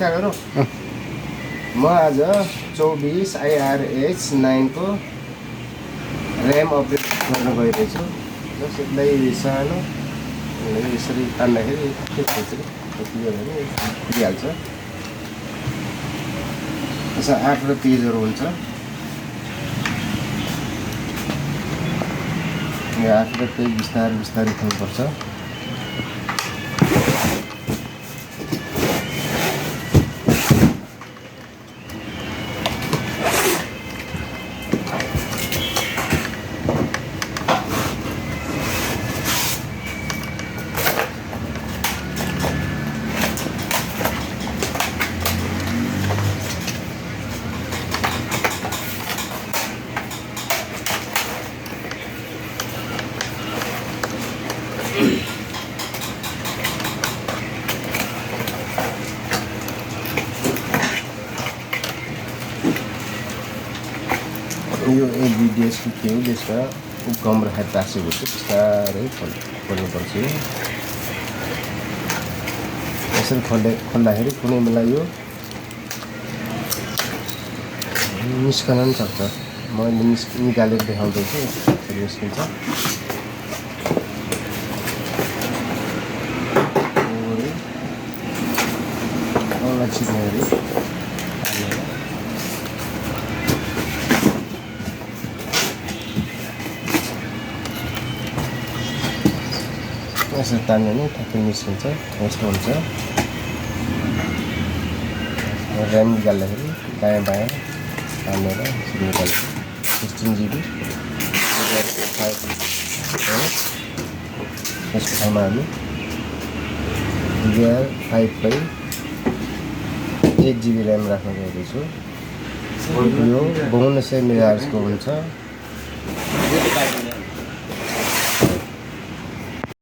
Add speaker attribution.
Speaker 1: बिस्तारै गरौँ। म आज 24 IRH 9 को ऱ्याम अपडेट गर्न गइरहेछु। जस्ट यसलाई सानो यसरी तान्दाखेरि खुलियो भने खुलिहाल्छ। यसमा 8 पेजहरू हुन्छ। यो 8 पेज बिस्तारै बिस्तारै खोल्नुपर्छ। यो एलबिडिएस के हो त्यसमा कम राखेर राखेको छ। बिस्तारै खोल्नुपर्छ। यसरी खोल्दाखेरि कुनै बेला यो निस्कन पनि सक्छ। मैले निकालेर देखाउँदैछु। यसरी निस्किन्छ। छिट्नेहरू यसरी तान्यो भने ठ्याक्कै निस्किन्छ। यस्तो हुन्छ। ऱ्याम निकाल्दाखेरि दायाँ बायाँ तानेर यसरी निकाल्छ। 16 GB यसको ठाउँमा हामी DDR5 8 GB ऱ्याम राख्न गइरहेछु। यो 52 MHz को हुन्छ।